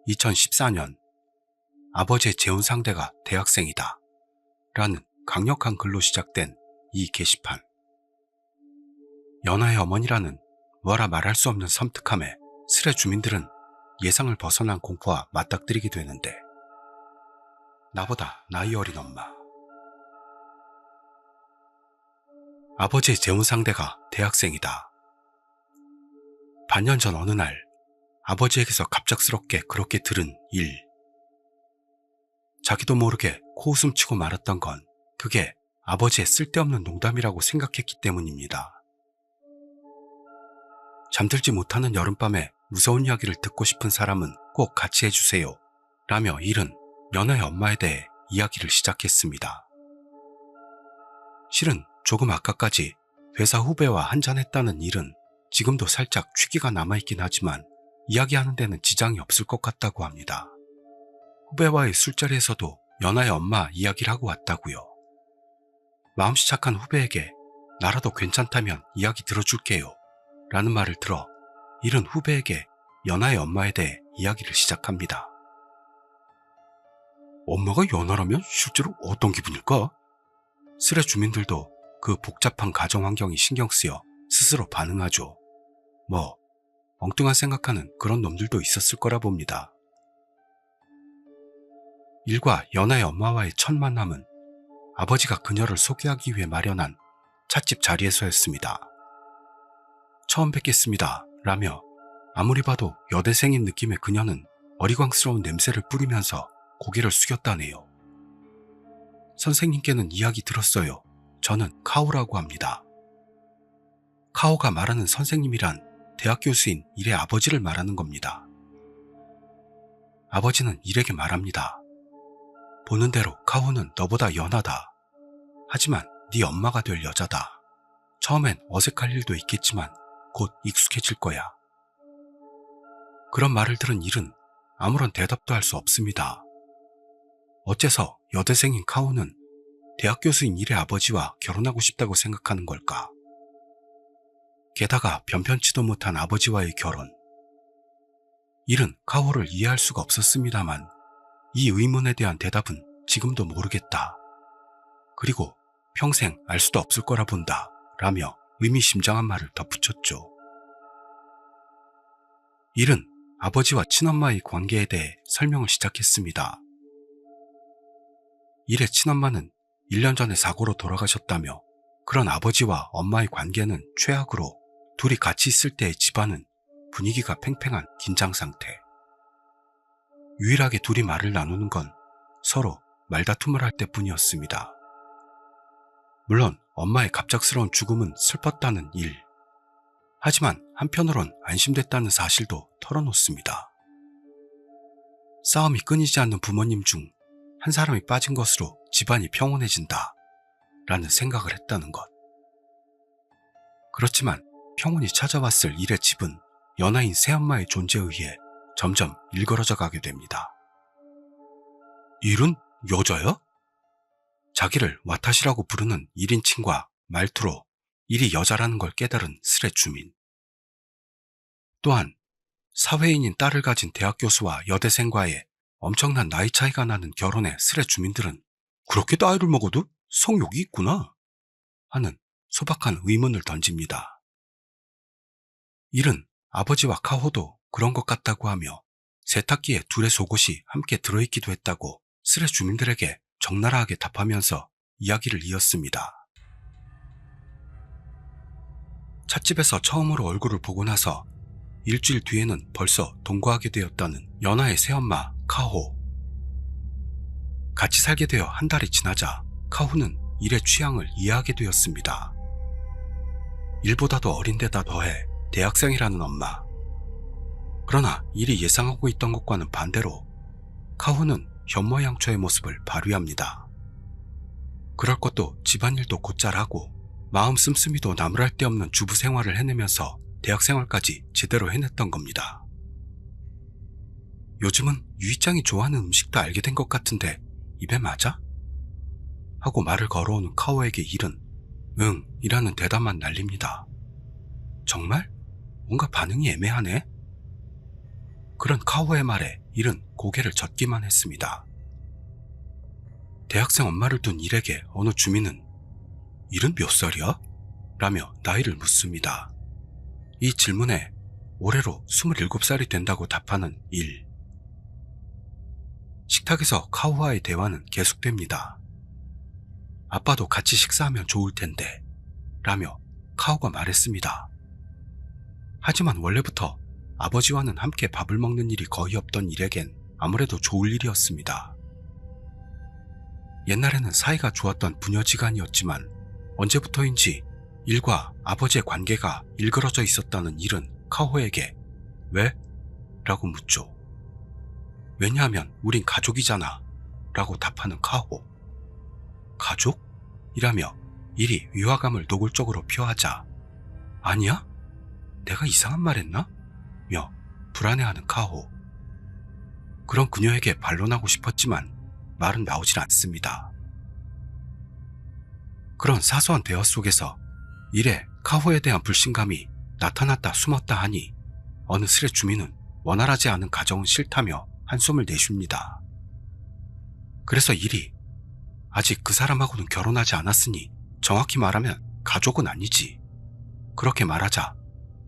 2014년 아버지의 재혼 상대가 대학생이다 라는 강력한 글로 시작된 이 게시판. 연하의 어머니라는 뭐라 말할 수 없는 섬뜩함에 스레 주민들은 예상을 벗어난 공포와 맞닥뜨리게 되는데, 나보다 나이 어린 엄마. 아버지의 재혼 상대가 대학생이다. 반년 전 어느 날 아버지에게서 갑작스럽게 그렇게 들은 일. 자기도 모르게 코웃음 치고 말았던 건 그게 아버지의 쓸데없는 농담이라고 생각했기 때문입니다. 잠들지 못하는 여름밤에 무서운 이야기를 듣고 싶은 사람은 꼭 같이 해주세요 라며 일은 연하의 엄마에 대해 이야기를 시작했습니다. 실은 조금 아까까지 회사 후배와 한잔했다는 일은 지금도 살짝 취기가 남아있긴 하지만 이야기하는 데는 지장이 없을 것 같다고 합니다. 후배와의 술자리에서도 연하의 엄마 이야기를 하고 왔다고요. 마음씨 착한 후배에게 나라도 괜찮다면 이야기 들어줄게요 라는 말을 들어 일은 후배에게 연하의 엄마에 대해 이야기를 시작합니다. 엄마가 연하라면 실제로 어떤 기분일까? 스레 주민들도 그 복잡한 가정 환경이 신경 쓰여 스스로 반응하죠. 뭐 엉뚱한 생각하는 그런 놈들도 있었을 거라 봅니다. 일과 연하의 엄마와의 첫 만남은 아버지가 그녀를 소개하기 위해 마련한 찻집 자리에서였습니다. 처음 뵙겠습니다 라며 아무리 봐도 여대생인 느낌의 그녀는 어리광스러운 냄새를 뿌리면서 고개를 숙였다네요. 선생님께는 이야기 들었어요. 저는 카오라고 합니다. 카오가 말하는 선생님이란 대학 교수인 일의 아버지를 말하는 겁니다. 아버지는 일에게 말합니다. 보는 대로 카오는 너보다 연하다. 하지만 네 엄마가 될 여자다. 처음엔 어색할 일도 있겠지만 곧 익숙해질 거야. 그런 말을 들은 일은 아무런 대답도 할 수 없습니다. 어째서 여대생인 카오는 대학 교수인 일의 아버지와 결혼하고 싶다고 생각하는 걸까? 게다가 변편치도 못한 아버지와의 결혼. 일은 카오를 이해할 수가 없었습니다만 이 의문에 대한 대답은 지금도 모르겠다. 그리고 평생 알 수도 없을 거라 본다 라며 의미심장한 말을 덧붙였죠. 일은 아버지와 친엄마의 관계에 대해 설명을 시작했습니다. 일의 친엄마는 1년 전에 사고로 돌아가셨다며 그런 아버지와 엄마의 관계는 최악으로 둘이 같이 있을 때의 집안은 분위기가 팽팽한 긴장 상태. 유일하게 둘이 말을 나누는 건 서로 말다툼을 할 때뿐이었습니다. 물론 엄마의 갑작스러운 죽음은 슬펐다는 일. 하지만 한편으론 안심됐다는 사실도 털어놓습니다. 싸움이 끊이지 않는 부모님 중 한 사람이 빠진 것으로 집안이 평온해진다 라는 생각을 했다는 것. 그렇지만 평온이 찾아왔을 일의 집은 연하인 새엄마의 존재에 의해 점점 일그러져 가게 됩니다. 일은 여자야? 자기를 와타시라고 부르는 1인칭과 말투로 일이 여자라는 걸 깨달은 스레 주민. 또한 사회인인 딸을 가진 대학 교수와 여대생과의 엄청난 나이 차이가 나는 결혼에 스레 주민들은 그렇게 나이를 먹어도 성욕이 있구나 하는 소박한 의문을 던집니다. 일은 아버지와 카호도 그런 것 같다고 하며 세탁기에 둘의 속옷이 함께 들어있기도 했다고 스레 주민들에게 적나라하게 답하면서 이야기를 이었습니다. 찻집에서 처음으로 얼굴을 보고 나서 일주일 뒤에는 벌써 동거하게 되었다는 연하의 새엄마 카호. 같이 살게 되어 한 달이 지나자 카호는 일의 취향을 이해하게 되었습니다. 일보다도 어린 데다 더해 대학생이라는 엄마. 그러나 일이 예상하고 있던 것과는 반대로 카호는 현모양처의 모습을 발휘합니다. 그럴 것도 집안일도 곧잘 하고 마음 씀씀이도 나무랄 데 없는 주부 생활을 해내면서 대학생활까지 제대로 해냈던 겁니다. 요즘은 유이짱이 좋아하는 음식도 알게 된 것 같은데 입에 맞아? 하고 말을 걸어오는 카오에게 일은 응 이라는 대답만 날립니다. 정말? 뭔가 반응이 애매하네? 그런 카오의 말에 일은 고개를 젓기만 했습니다. 대학생 엄마를 둔 일에게 어느 주민은 일은 몇 살이야? 라며 나이를 묻습니다. 이 질문에 올해로 27살이 된다고 답하는 일. 식탁에서 카오와의 대화는 계속됩니다. 아빠도 같이 식사하면 좋을 텐데 라며 카오가 말했습니다. 하지만 원래부터 아버지와는 함께 밥을 먹는 일이 거의 없던 일에겐 아무래도 좋을 일이었습니다. 옛날에는 사이가 좋았던 부녀지간이었지만 언제부터인지 일과 아버지의 관계가 일그러져 있었다는 일은 카호에게 왜? 라고 묻죠. 왜냐하면 우린 가족이잖아 라고 답하는 카호. 가족? 이라며 일이 위화감을 노골적으로 표하자 아니야? 내가 이상한 말 했나? 며 불안해하는 카호. 그런 그녀에게 반론하고 싶었지만 말은 나오질 않습니다. 그런 사소한 대화 속에서 일에 카호에 대한 불신감이 나타났다 숨었다 하니 어느 슬의 주민은 원활하지 않은 가정은 싫다며 한숨을 내쉽니다. 그래서 일이 아직 그 사람하고는 결혼하지 않았으니 정확히 말하면 가족은 아니지. 그렇게 말하자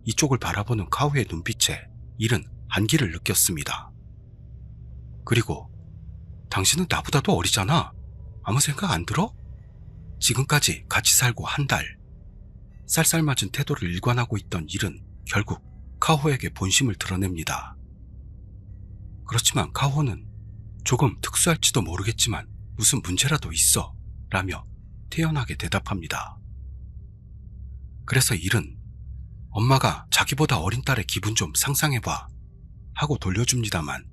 이쪽을 바라보는 카호의 눈빛에 일은 한기를 느꼈습니다. 그리고 당신은 나보다도 어리잖아. 아무 생각 안 들어? 지금까지 같이 살고 한 달. 쌀쌀맞은 태도를 일관하고 있던 일은 결국 카호에게 본심을 드러냅니다. 그렇지만 카호는 조금 특수할지도 모르겠지만 무슨 문제라도 있어 라며 태연하게 대답합니다. 그래서 일은 엄마가 자기보다 어린 딸의 기분 좀 상상해봐 하고 돌려줍니다만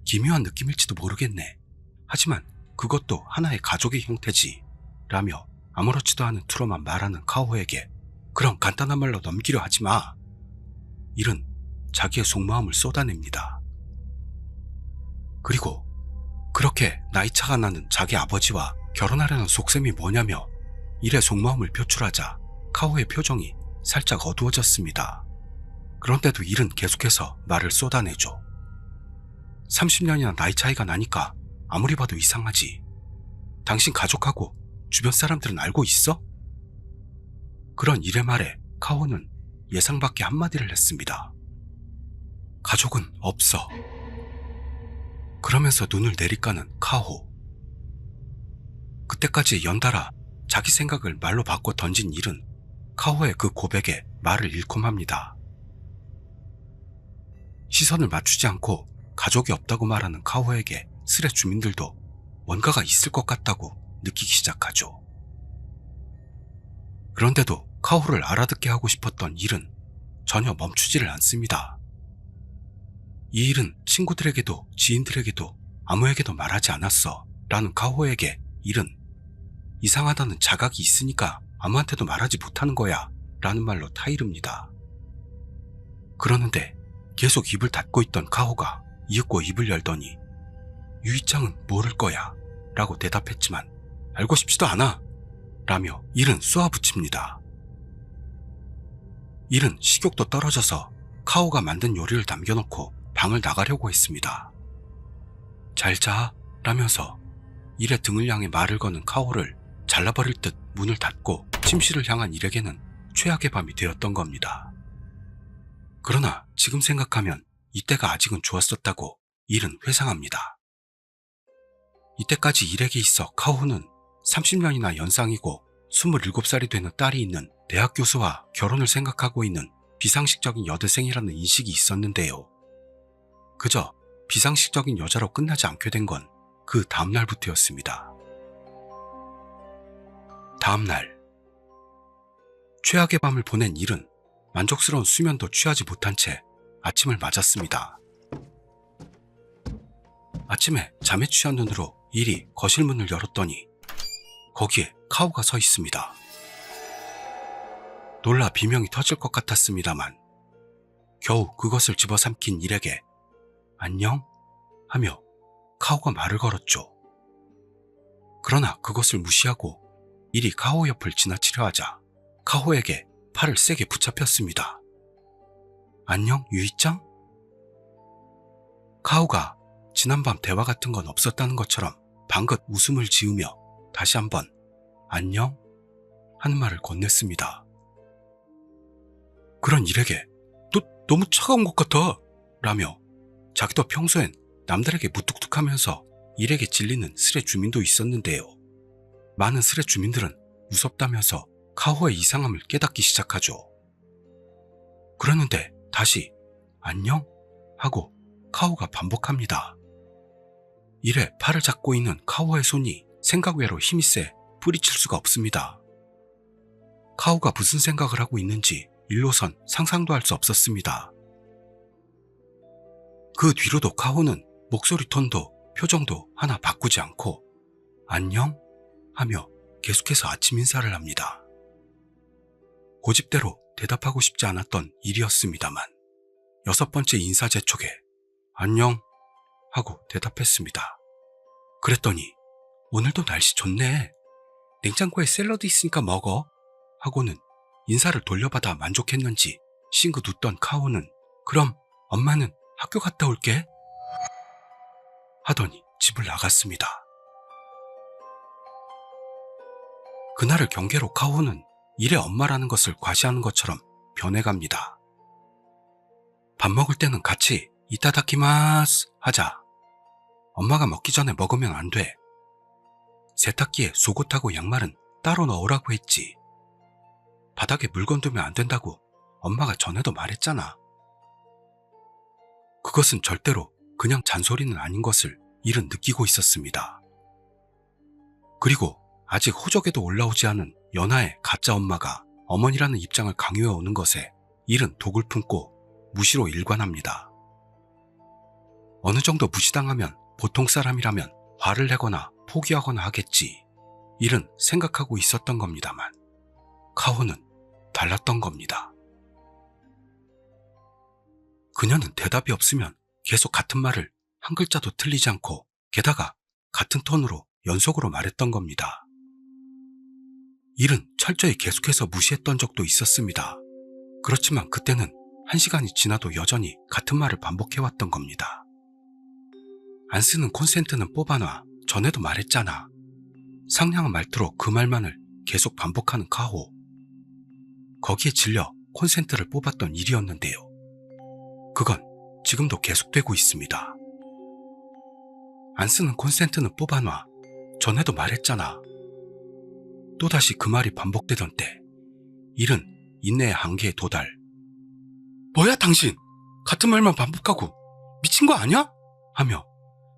기묘한 느낌일지도 모르겠네. 하지만 그것도 하나의 가족의 형태지 라며 아무렇지도 않은 투로만 말하는 카호에게 그런 간단한 말로 넘기려 하지 마. 일은 자기의 속마음을 쏟아냅니다. 그리고 그렇게 나이차가 나는 자기 아버지와 결혼하려는 속셈이 뭐냐며 일의 속마음을 표출하자 카호의 표정이 살짝 어두워졌습니다. 그런데도 일은 계속해서 말을 쏟아내죠. 30년이나 나이 차이가 나니까 아무리 봐도 이상하지. 당신 가족하고 주변 사람들은 알고 있어? 그런 일의 말에 카호는 예상 밖의 한마디를 했습니다. 가족은 없어. 그러면서 눈을 내리까는 카호. 그때까지 연달아 자기 생각을 말로 바꿔 던진 일은 카호의 그 고백에 말을 잃고 맙니다. 시선을 맞추지 않고 가족이 없다고 말하는 카호에게 스레 주민들도 뭔가가 있을 것 같다고 느끼기 시작하죠. 그런데도 카호를 알아듣게 하고 싶었던 일은 전혀 멈추지를 않습니다. 이 일은 친구들에게도 지인들에게도 아무에게도 말하지 않았어 라는 카호에게 일은 이상하다는 자각이 있으니까 아무한테도 말하지 못하는 거야 라는 말로 타이릅니다. 그러는데 계속 입을 닫고 있던 카호가 이윽고 입을 열더니 유이짱은 모를 거야 라고 대답했지만 알고 싶지도 않아 라며 일은 쏘아붙입니다. 일은 식욕도 떨어져서 카호가 만든 요리를 남겨놓고 방을 나가려고 했습니다. 잘 자 라면서 일의 등을 향해 말을 거는 카호를 잘라버릴 듯 문을 닫고 침실을 향한 일에게는 최악의 밤이 되었던 겁니다. 그러나 지금 생각하면 이때가 아직은 좋았었다고 일은 회상합니다. 이때까지 일에게 있어 카호는 30년이나 연상이고 27살이 되는 딸이 있는 대학 교수와 결혼을 생각하고 있는 비상식적인 여대생이라는 인식이 있었는데요. 그저 비상식적인 여자로 끝나지 않게 된 건 그 다음날부터였습니다. 다음날 최악의 밤을 보낸 일은 만족스러운 수면도 취하지 못한 채 아침을 맞았습니다. 아침에 잠에 취한 눈으로 일이 거실 문을 열었더니 거기에 카오가 서 있습니다. 놀라 비명이 터질 것 같았습니다만 겨우 그것을 집어삼킨 일에게 안녕? 하며 카오가 말을 걸었죠. 그러나 그것을 무시하고 일이 카오 옆을 지나치려 하자 카오에게 팔을 세게 붙잡혔습니다. 안녕 유이짱? 카오가 지난밤 대화 같은 건 없었다는 것처럼 방긋 웃음을 지으며 다시 한번 안녕? 하는 말을 건넸습니다. 그런 일에게 너무 차가운 것 같아 라며 자기도 평소엔 남들에게 무뚝뚝하면서 일에게 질리는 스레 주민도 있었는데요. 많은 스레 주민들은 무섭다면서 카오의 이상함을 깨닫기 시작하죠. 그러는데 다시 안녕? 하고 카오가 반복합니다. 이래 팔을 잡고 있는 카오의 손이 생각 외로 힘이 세 뿌리칠 수가 없습니다. 카오가 무슨 생각을 하고 있는지 일로선 상상도 할 수 없었습니다. 그 뒤로도 카오는 목소리 톤도 표정도 하나 바꾸지 않고 안녕? 하며 계속해서 아침 인사를 합니다. 고집대로 대답하고 싶지 않았던 일이었습니다만 6번째 인사 재촉에 안녕? 하고 대답했습니다. 그랬더니 오늘도 날씨 좋네. 냉장고에 샐러드 있으니까 먹어. 하고는 인사를 돌려받아 만족했는지 싱긋 웃던 카오는 그럼 엄마는 학교 갔다 올게. 하더니 집을 나갔습니다. 그날을 경계로 카오는 일의 엄마라는 것을 과시하는 것처럼 변해갑니다. 밥 먹을 때는 같이 이타다키마스 하자. 엄마가 먹기 전에 먹으면 안 돼. 세탁기에 속옷하고 양말은 따로 넣으라고 했지. 바닥에 물건 두면 안 된다고 엄마가 전에도 말했잖아. 그것은 절대로 그냥 잔소리는 아닌 것을 일은 느끼고 있었습니다. 그리고 아직 호적에도 올라오지 않은 연하의 가짜 엄마가 어머니라는 입장을 강요해 오는 것에 일은 독을 품고 무시로 일관합니다. 어느 정도 무시당하면 보통 사람이라면 화를 내거나 포기하거나 하겠지. 일은 생각하고 있었던 겁니다만 카오는 달랐던 겁니다. 그녀는 대답이 없으면 계속 같은 말을 한 글자도 틀리지 않고 게다가 같은 톤으로 연속으로 말했던 겁니다. 일은 철저히 계속해서 무시했던 적도 있었습니다. 그렇지만 그때는 1시간이 지나도 여전히 같은 말을 반복해왔던 겁니다. 안 쓰는 콘센트는 뽑아놔. 전에도 말했잖아. 상냥한 말투로 그 말만을 계속 반복하는 카오. 거기에 질려 콘센트를 뽑았던 일이었는데요. 그건 지금도 계속되고 있습니다. 안 쓰는 콘센트는 뽑아놔. 전에도 말했잖아. 또다시 그 말이 반복되던 때 일은 인내의 한계에 도달. 뭐야 당신! 같은 말만 반복하고 미친 거 아니야? 하며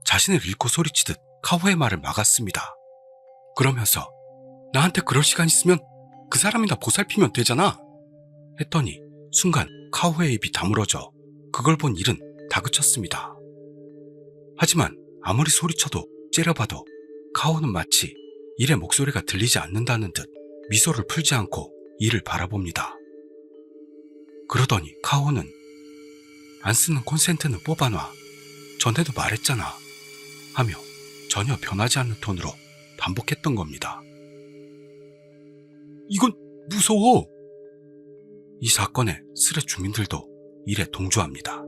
자신을 잃고 소리치듯 카오의 말을 막았습니다. 그러면서 나한테 그럴 시간 있으면 그 사람이나 보살피면 되잖아. 했더니 순간 카오의 입이 다물어져 그걸 본 일은 다그쳤습니다. 하지만 아무리 소리쳐도 째려봐도 카오는 마치 일의 목소리가 들리지 않는다는 듯 미소를 풀지 않고 이를 바라봅니다. 그러더니 카오는 안 쓰는 콘센트는 뽑아놔. 전에도 말했잖아. 하며 전혀 변하지 않는 톤으로 반복했던 겁니다. 이건 무서워. 이 사건에 스레 주민들도 일에 동조합니다.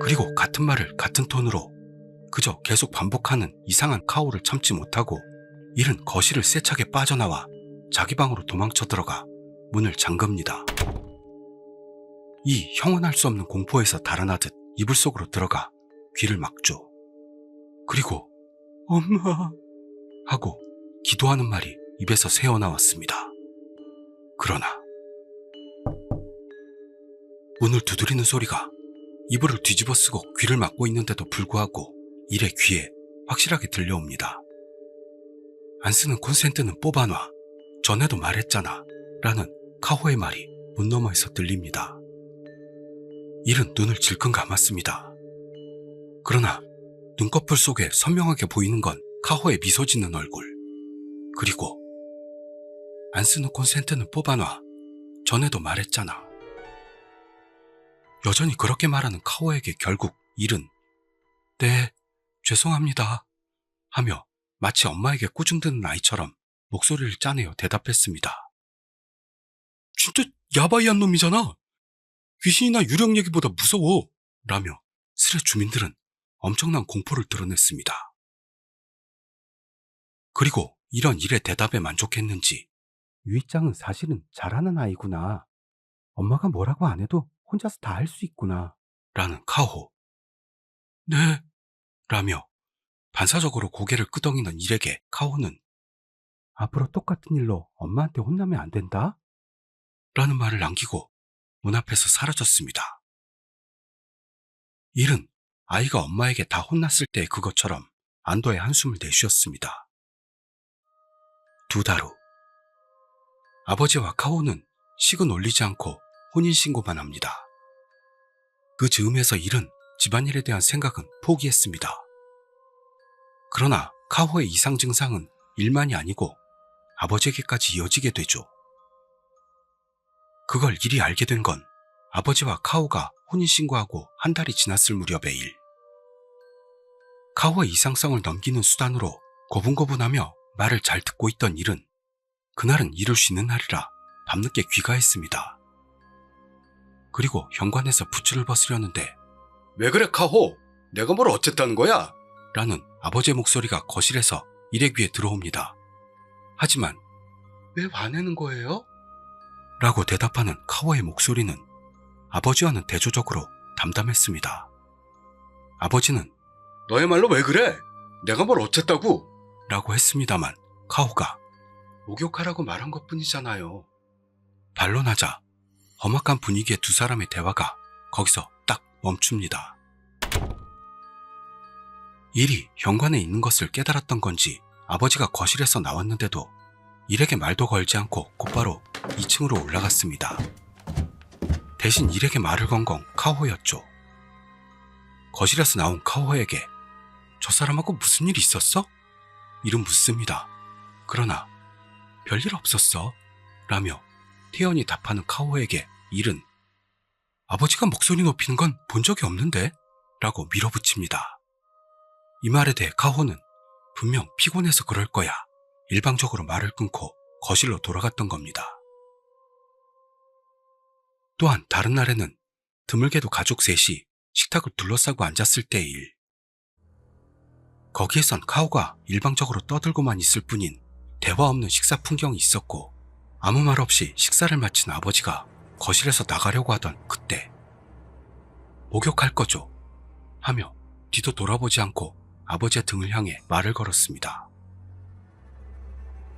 그리고 같은 말을 같은 톤으로 그저 계속 반복하는 이상한 카오를 참지 못하고 일은 거실을 세차게 빠져나와 자기 방으로 도망쳐 들어가 문을 잠급니다. 이 형언할 수 없는 공포에서 달아나듯 이불 속으로 들어가 귀를 막죠. 그리고 엄마 하고 기도하는 말이 입에서 새어나왔습니다. 그러나 문을 두드리는 소리가 이불을 뒤집어 쓰고 귀를 막고 있는데도 불구하고 일의 귀에 확실하게 들려옵니다. 안 쓰는 콘센트는 뽑아놔. 전에도 말했잖아. 라는 카호의 말이 문 너머에서 들립니다. 일은 눈을 질끈 감았습니다. 그러나 눈꺼풀 속에 선명하게 보이는 건 카호의 미소 짓는 얼굴. 그리고 안 쓰는 콘센트는 뽑아놔. 전에도 말했잖아. 여전히 그렇게 말하는 카오에게 결국 일은 네, 죄송합니다 하며 마치 엄마에게 꾸중드는 아이처럼 목소리를 짜내어 대답했습니다. 진짜 야바이한 놈이잖아. 귀신이나 유령 얘기보다 무서워. 라며 스레 주민들은 엄청난 공포를 드러냈습니다. 그리고 이런 일의 대답에 만족했는지 유이짱은 사실은 잘하는 아이구나. 엄마가 뭐라고 안 해도 혼자서 다 할 수 있구나. 라는 카호. 네. 라며 반사적으로 고개를 끄덕이는 일에게 카호는 앞으로 똑같은 일로 엄마한테 혼나면 안 된다. 라는 말을 남기고 문 앞에서 사라졌습니다. 일은 아이가 엄마에게 다 혼났을 때 그것처럼 안도의 한숨을 내쉬었습니다. 2달 후, 아버지와 카호는 식은 올리지 않고 혼인신고만 합니다. 그 즈음에서 일은 집안일에 대한 생각은 포기했습니다. 그러나 카호의 이상 증상은 일만이 아니고 아버지에게까지 이어지게 되죠. 그걸 일이 알게 된 건 아버지와 카호가 혼인신고하고 한 달이 지났을 무렵의 일. 카호의 이상성을 넘기는 수단으로 고분고분하며 말을 잘 듣고 있던 일은 그날은 일을 쉬는 날이라 밤늦게 귀가했습니다. 그리고 현관에서 부츠를 벗으려는데 왜 그래 카호? 내가 뭘 어쨌다는 거야? 라는 아버지의 목소리가 거실에서 일의 귀에 들어옵니다. 하지만 왜 화내는 거예요? 라고 대답하는 카호의 목소리는 아버지와는 대조적으로 담담했습니다. 아버지는 너야말로 왜 그래? 내가 뭘 어쨌다고? 라고 했습니다만 카호가 목욕하라고 말한 것뿐이잖아요. 반론하자 험악한 분위기의 두 사람의 대화가 거기서 딱 멈춥니다. 일이 현관에 있는 것을 깨달았던 건지 아버지가 거실에서 나왔는데도 일에게 말도 걸지 않고 곧바로 2층으로 올라갔습니다. 대신 일에게 말을 건 건 카호였죠. 거실에서 나온 카호에게 저 사람하고 무슨 일 있었어? 일은 묻습니다. 그러나 별일 없었어 라며 태연히 답하는 카호에게 일은 아버지가 목소리 높이는 건 본 적이 없는데? 라고 밀어붙입니다. 이 말에 대해 카호는 분명 피곤해서 그럴 거야. 일방적으로 말을 끊고 거실로 돌아갔던 겁니다. 또한 다른 날에는 드물게도 가족 셋이 식탁을 둘러싸고 앉았을 때의 일. 거기에선 카호가 일방적으로 떠들고만 있을 뿐인 대화 없는 식사 풍경이 있었고 아무 말 없이 식사를 마친 아버지가 거실에서 나가려고 하던 그때 목욕할 거죠? 하며 뒤도 돌아보지 않고 아버지의 등을 향해 말을 걸었습니다.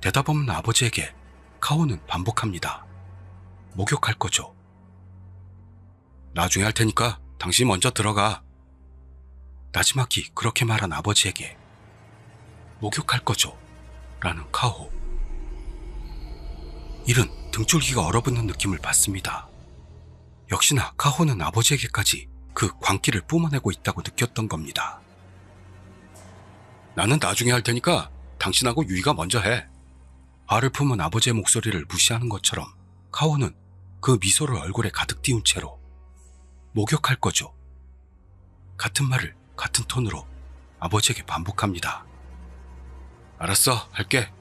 대답 없는 아버지에게 카호는 반복합니다. 목욕할 거죠? 나중에 할 테니까 당신이 먼저 들어가. 나지막히 그렇게 말한 아버지에게 목욕할 거죠? 라는 카호. 일은 등줄기가 얼어붙는 느낌을 받습니다. 역시나 카호는 아버지에게까지 그 광기를 뿜어내고 있다고 느꼈던 겁니다. 나는 나중에 할 테니까 당신하고 유이가 먼저 해. 화를 품은 아버지의 목소리를 무시하는 것처럼 카호는 그 미소를 얼굴에 가득 띄운 채로 목욕할 거죠? 같은 말을 같은 톤으로 아버지에게 반복합니다. 알았어, 할게.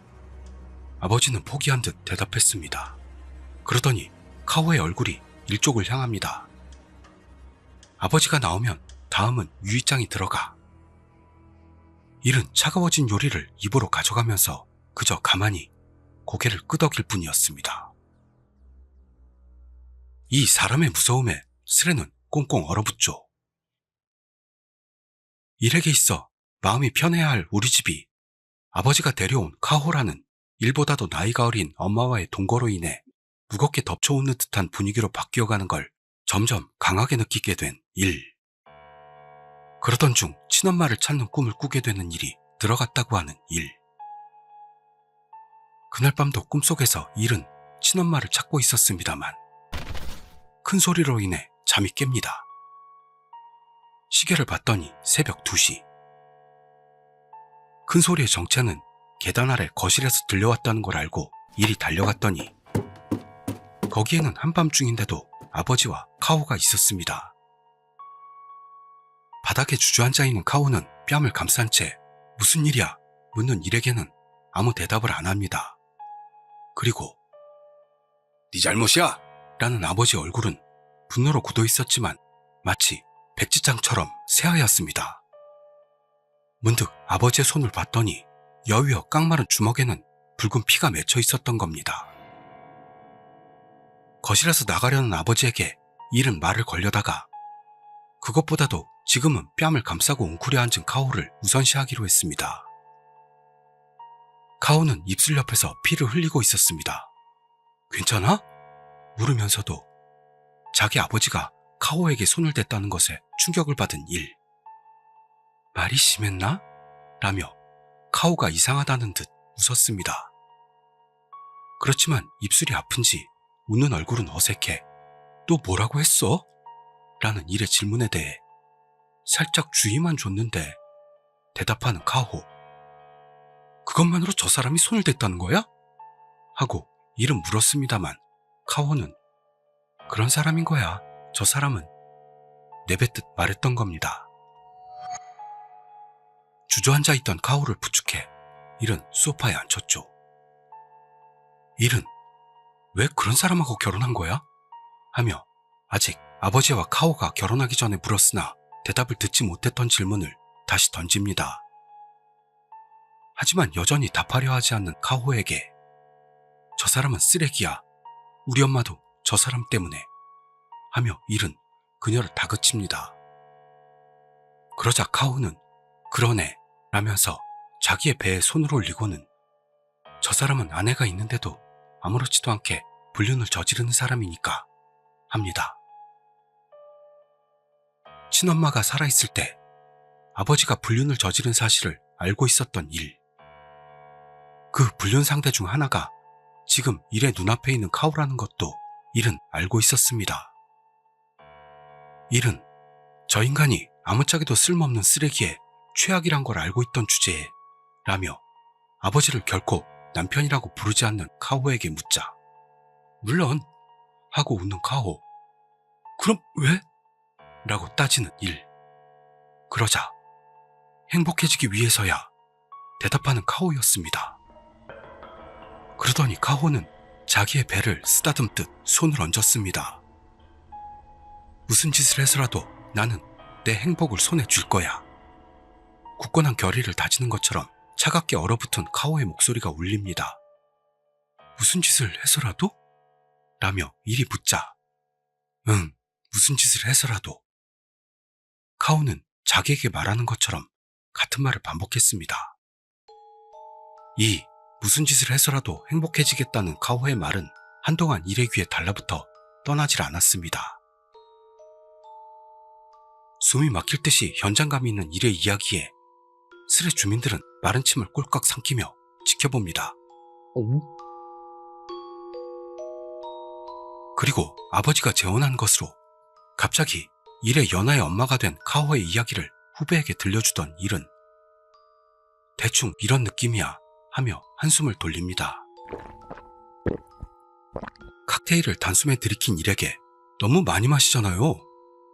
아버지는 포기한 듯 대답했습니다. 그러더니 카호의 얼굴이 일쪽을 향합니다. 아버지가 나오면 다음은 유이짱이 들어가. 일은 차가워진 요리를 입으로 가져가면서 그저 가만히 고개를 끄덕일 뿐이었습니다. 이 사람의 무서움에 스레는 꽁꽁 얼어붙죠. 일에게 있어 마음이 편해야 할 우리 집이 아버지가 데려온 카호라는 일보다도 나이가 어린 엄마와의 동거로 인해 무겁게 덮쳐오는 듯한 분위기로 바뀌어가는 걸 점점 강하게 느끼게 된 일. 그러던 중 친엄마를 찾는 꿈을 꾸게 되는 일이 들어갔다고 하는 일. 그날 밤도 꿈속에서 일은 친엄마를 찾고 있었습니다만 큰 소리로 인해 잠이 깹니다. 시계를 봤더니 새벽 2시. 큰 소리의 정체는 계단 아래 거실에서 들려왔다는 걸 알고 일이 달려갔더니 거기에는 한밤중인데도 아버지와 카호가 있었습니다. 바닥에 주저앉아 있는 카호는 뺨을 감싼 채 무슨 일이야? 묻는 일에게는 아무 대답을 안 합니다. 그리고 네 잘못이야! 라는 아버지 얼굴은 분노로 굳어 있었지만 마치 백지장처럼 새하얗습니다. 문득 아버지의 손을 봤더니 여위어 깡마른 주먹에는 붉은 피가 맺혀 있었던 겁니다. 거실에서 나가려는 아버지에게 일은 말을 걸려다가 그것보다도 지금은 뺨을 감싸고 웅크려 앉은 카오를 우선시하기로 했습니다. 카오는 입술 옆에서 피를 흘리고 있었습니다. 괜찮아? 물으면서도 자기 아버지가 카오에게 손을 댔다는 것에 충격을 받은 일. 말이 심했나? 라며 카오가 이상하다는 듯 웃었습니다. 그렇지만 입술이 아픈지 웃는 얼굴은 어색해 또 뭐라고 했어? 라는 일의 질문에 대해 살짝 주의만 줬는데 대답하는 카오. 그것만으로 저 사람이 손을 댔다는 거야? 하고 일은 물었습니다만 카오는 그런 사람인 거야. 저 사람은 내뱉듯 말했던 겁니다. 주저앉아 있던 카오를 부축해 일은 소파에 앉혔죠. 일은 왜 그런 사람하고 결혼한 거야? 하며 아직 아버지와 카오가 결혼하기 전에 물었으나 대답을 듣지 못했던 질문을 다시 던집니다. 하지만 여전히 답하려 하지 않는 카오에게 저 사람은 쓰레기야. 우리 엄마도 저 사람 때문에 하며 일은 그녀를 다그칩니다. 그러자 카오는 그러네 라면서 자기의 배에 손을 올리고는 저 사람은 아내가 있는데도 아무렇지도 않게 불륜을 저지르는 사람이니까 합니다. 친엄마가 살아있을 때 아버지가 불륜을 저지른 사실을 알고 있었던 일. 그 불륜 상대 중 하나가 지금 일의 눈앞에 있는 카오라는 것도 일은 알고 있었습니다. 일은 저 인간이 아무짝에도 쓸모없는 쓰레기에 최악이란 걸 알고 있던 주제에 라며 아버지를 결코 남편이라고 부르지 않는 카오에게 묻자 물론 하고 웃는 카오. 그럼 왜? 라고 따지는 일. 그러자 행복해지기 위해서야 대답하는 카오였습니다. 그러더니 카오는 자기의 배를 쓰다듬듯 손을 얹었습니다. 무슨 짓을 해서라도 나는 내 행복을 손에 쥘 거야. 굳건한 결의를 다지는 것처럼 차갑게 얼어붙은 카오의 목소리가 울립니다. 무슨 짓을 해서라도? 라며 일이 묻자 응, 무슨 짓을 해서라도. 카오는 자기에게 말하는 것처럼 같은 말을 반복했습니다. 이 무슨 짓을 해서라도 행복해지겠다는 카오의 말은 한동안 일의 귀에 달라붙어 떠나질 않았습니다. 숨이 막힐 듯이 현장감이 있는 일의 이야기에 스레 주민들은 마른 침을 꼴깍 삼키며 지켜봅니다. 그리고 아버지가 재혼한 것으로 갑자기 일의 연하의 엄마가 된 카오의 이야기를 후배에게 들려주던 일은 대충 이런 느낌이야 하며 한숨을 돌립니다. 칵테일을 단숨에 들이킨 일에게 너무 많이 마시잖아요.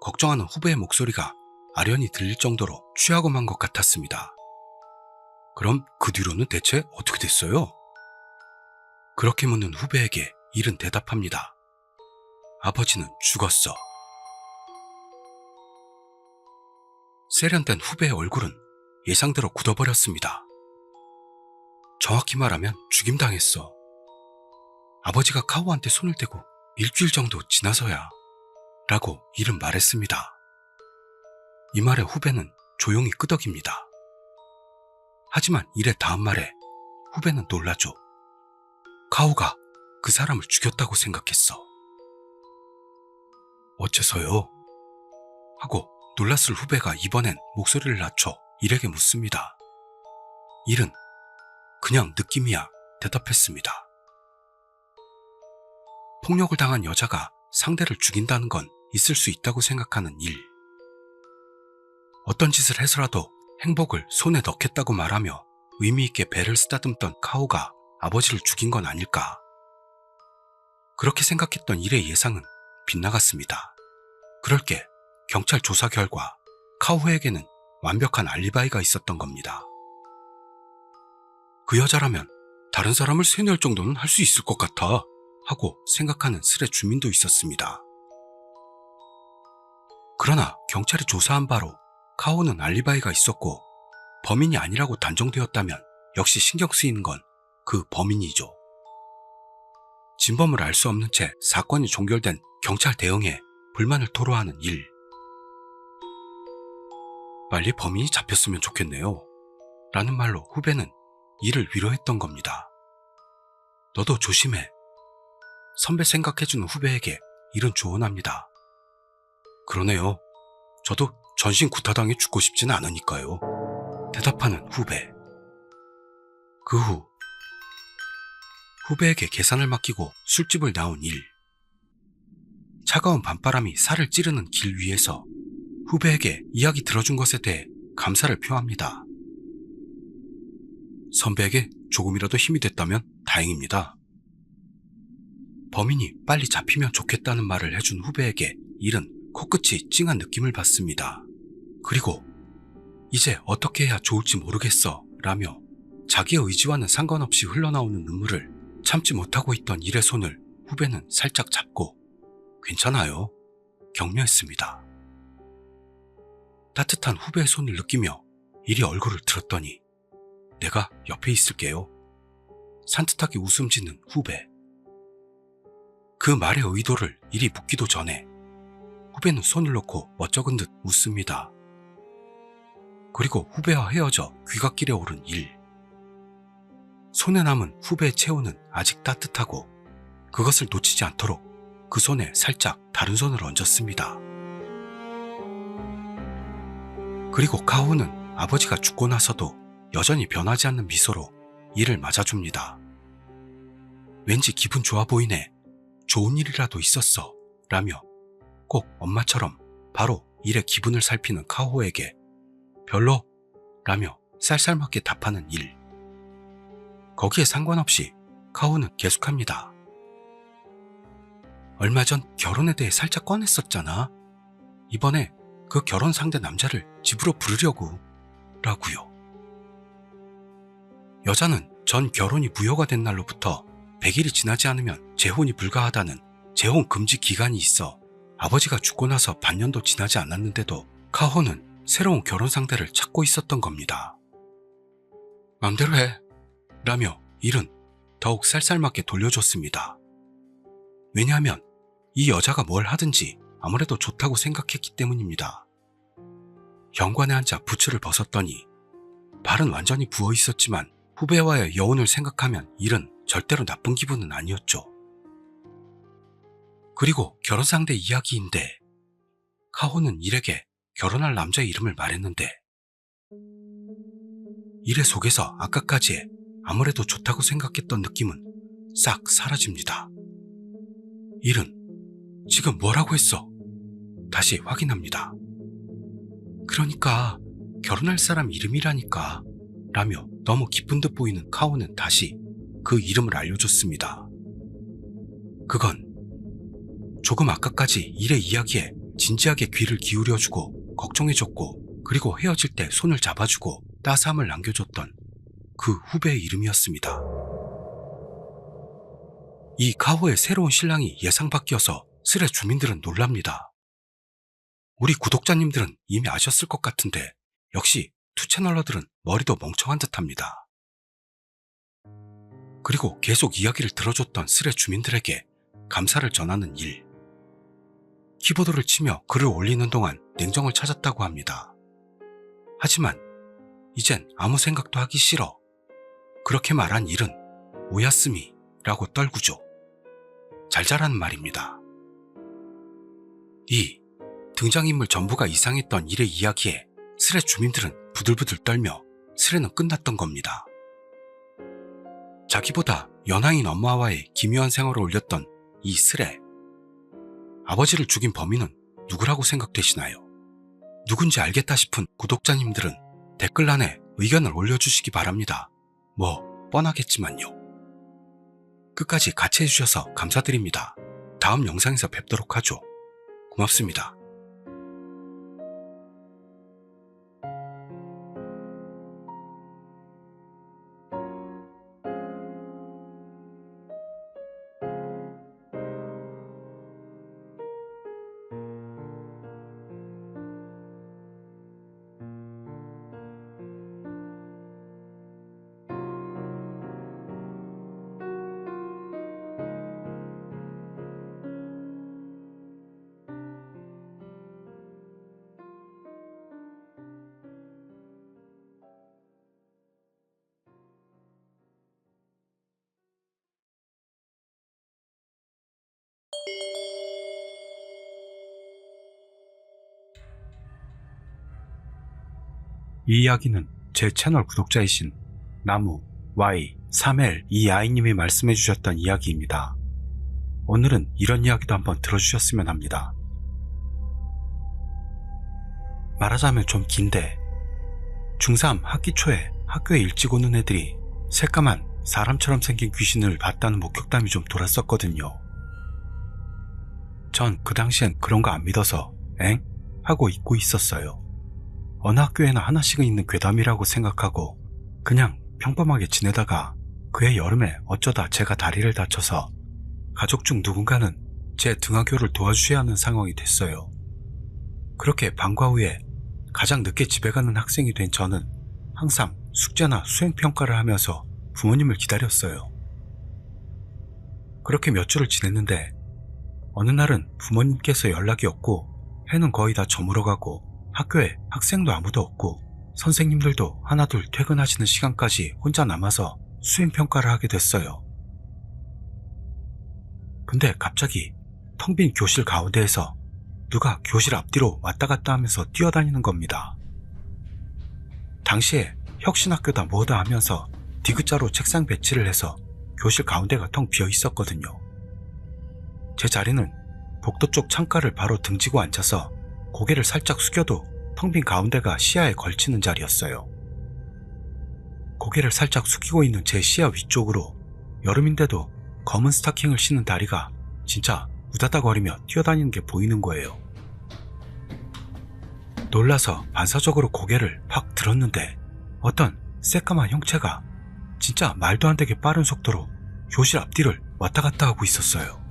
걱정하는 후배의 목소리가 아련히 들릴 정도로 취하고 만 것 같았습니다. 그럼 그 뒤로는 대체 어떻게 됐어요? 그렇게 묻는 후배에게 일은 대답합니다. 아버지는 죽었어. 세련된 후배의 얼굴은 예상대로 굳어버렸습니다. 정확히 말하면 죽임당했어. 아버지가 카오한테 손을 대고 일주일 정도 지나서야 라고 일은 말했습니다. 이 말에 후배는 조용히 끄덕입니다. 하지만 일의 다음 말에 후배는 놀라죠. 카오가 그 사람을 죽였다고 생각했어. 어째서요? 하고 놀랐을 후배가 이번엔 목소리를 낮춰 일에게 묻습니다. 일은 그냥 느낌이야 대답했습니다. 폭력을 당한 여자가 상대를 죽인다는 건 있을 수 있다고 생각하는 일. 어떤 짓을 해서라도 행복을 손에 넣겠다고 말하며 의미있게 배를 쓰다듬던 카오가 아버지를 죽인 건 아닐까. 그렇게 생각했던 일의 예상은 빗나갔습니다. 그럴 게 경찰 조사 결과 카오에게는 완벽한 알리바이가 있었던 겁니다. 그 여자라면 다른 사람을 세뇌할 정도는 할 수 있을 것 같아 하고 생각하는 스레 주민도 있었습니다. 그러나 경찰이 조사한 바로 카호는 알리바이가 있었고 범인이 아니라고 단정되었다면 역시 신경 쓰이는 건 그 범인이죠. 진범을 알 수 없는 채 사건이 종결된 경찰 대응에 불만을 토로하는 일. 빨리 범인이 잡혔으면 좋겠네요. 라는 말로 후배는 이를 위로했던 겁니다. 너도 조심해. 선배 생각해주는 후배에게 일은 조언합니다. 그러네요. 저도 전신 구타당해 죽고 싶지는 않으니까요. 대답하는 후배. 그 후 후배에게 계산을 맡기고 술집을 나온 일. 차가운 밤바람이 살을 찌르는 길 위에서 후배에게 이야기 들어준 것에 대해 감사를 표합니다. 선배에게 조금이라도 힘이 됐다면 다행입니다. 범인이 빨리 잡히면 좋겠다는 말을 해준 후배에게 일은 코끝이 찡한 느낌을 받습니다. 그리고 이제 어떻게 해야 좋을지 모르겠어 라며 자기의 의지와는 상관없이 흘러나오는 눈물을 참지 못하고 있던 일의 손을 후배는 살짝 잡고 괜찮아요. 격려했습니다. 따뜻한 후배의 손을 느끼며 일이 얼굴을 들었더니 내가 옆에 있을게요. 산뜻하게 웃음 짓는 후배. 그 말의 의도를 일이 묻기도 전에 후배는 손을 놓고 멋쩍은 듯 웃습니다. 그리고 후배와 헤어져 귀갓길에 오른 일. 손에 남은 후배의 체온은 아직 따뜻하고 그것을 놓치지 않도록 그 손에 살짝 다른 손을 얹었습니다. 그리고 카호는 아버지가 죽고 나서도 여전히 변하지 않는 미소로 이를 맞아줍니다. 왠지 기분 좋아 보이네. 좋은 일이라도 있었어. 라며 꼭 엄마처럼 바로 일의 기분을 살피는 카호에게 별로 라며 쌀쌀맞게 답하는 일. 거기에 상관없이 카호는 계속합니다. 얼마 전 결혼에 대해 살짝 꺼냈었잖아. 이번에 그 결혼 상대 남자를 집으로 부르려고 라고요. 여자는 전 결혼이 무효가 된 날로부터 100일이 지나지 않으면 재혼이 불가하다는 재혼 금지 기간이 있어 아버지가 죽고 나서 반년도 지나지 않았는데도 카호는 새로운 결혼 상대를 찾고 있었던 겁니다. 맘대로 해 라며 일은 더욱 쌀쌀맞게 돌려줬습니다. 왜냐하면 이 여자가 뭘 하든지 아무래도 좋다고 생각했기 때문입니다. 현관에 앉아 부츠를 벗었더니 발은 완전히 부어 있었지만 후배와의 여운을 생각하면 일은 절대로 나쁜 기분은 아니었죠. 그리고 결혼 상대 이야기인데 카호는 일에게 결혼할 남자의 이름을 말했는데 일의 속에서 아까까지 아무래도 좋다고 생각했던 느낌은 싹 사라집니다. 일은 지금 뭐라고 했어? 다시 확인합니다. 그러니까 결혼할 사람 이름이라니까 라며 너무 기쁜 듯 보이는 카오는 다시 그 이름을 알려줬습니다. 그건 조금 아까까지 일의 이야기에 진지하게 귀를 기울여주고 걱정해줬고 그리고 헤어질 때 손을 잡아주고 따스함을 남겨줬던 그 후배의 이름이었습니다. 이 카호의 새로운 신랑이 예상 밖이어서 스레 주민들은 놀랍니다. 우리 구독자님들은 이미 아셨을 것 같은데 역시 투채널러들은 머리도 멍청한 듯합니다. 그리고 계속 이야기를 들어줬던 스레 주민들에게 감사를 전하는 일. 키보드를 치며 글을 올리는 동안 냉정을 찾았다고 합니다. 하지만 이젠 아무 생각도 하기 싫어. 그렇게 말한 일은 오야스미 라고 떨구죠. 잘 자라는 말입니다. 이 등장인물 전부가 이상했던 일의 이야기에 스레 주민들은 부들부들 떨며 스레는 끝났던 겁니다. 자기보다 연하인 엄마와의 기묘한 생활을 올렸던 이 스레. 아버지를 죽인 범인은 누구라고 생각되시나요? 누군지 알겠다 싶은 구독자님들은 댓글란에 의견을 올려주시기 바랍니다. 뭐 뻔하겠지만요. 끝까지 같이 해주셔서 감사드립니다. 다음 영상에서 뵙도록 하죠. 고맙습니다. 이 이야기는 제 채널 구독자이신 나무 Y3L2I님이 말씀해주셨던 이야기입니다. 오늘은 이런 이야기도 한번 들어주셨으면 합니다. 말하자면 좀 긴데 중3 학기 초에 학교에 일찍 오는 애들이 새까만 사람처럼 생긴 귀신을 봤다는 목격담이 좀 돌았었거든요. 전 그 당시엔 그런 거 안 믿어서 엥? 하고 잊고 있었어요. 어느 학교에나 하나씩은 있는 괴담이라고 생각하고 그냥 평범하게 지내다가 그해 여름에 어쩌다 제가 다리를 다쳐서 가족 중 누군가는 제 등하교를 도와주셔야 하는 상황이 됐어요. 그렇게 방과 후에 가장 늦게 집에 가는 학생이 된 저는 항상 숙제나 수행평가를 하면서 부모님을 기다렸어요. 그렇게 몇 주를 지냈는데 어느 날은 부모님께서 연락이 없고 해는 거의 다 저물어가고 학교에 학생도 아무도 없고 선생님들도 하나둘 퇴근하시는 시간까지 혼자 남아서 수행평가를 하게 됐어요. 근데 갑자기 텅 빈 교실 가운데에서 누가 교실 앞뒤로 왔다 갔다 하면서 뛰어다니는 겁니다. 당시에 혁신학교다 뭐다 하면서 디귿자로 책상 배치를 해서 교실 가운데가 텅 비어 있었거든요. 제 자리는 복도 쪽 창가를 바로 등지고 앉아서 고개를 살짝 숙여도 텅 빈 가운데가 시야에 걸치는 자리였어요. 고개를 살짝 숙이고 있는 제 시야 위쪽으로 여름인데도 검은 스타킹을 신은 다리가 진짜 우다다거리며 뛰어다니는 게 보이는 거예요. 놀라서 반사적으로 고개를 팍 들었는데 어떤 새까만 형체가 진짜 말도 안 되게 빠른 속도로 교실 앞뒤를 왔다 갔다 하고 있었어요.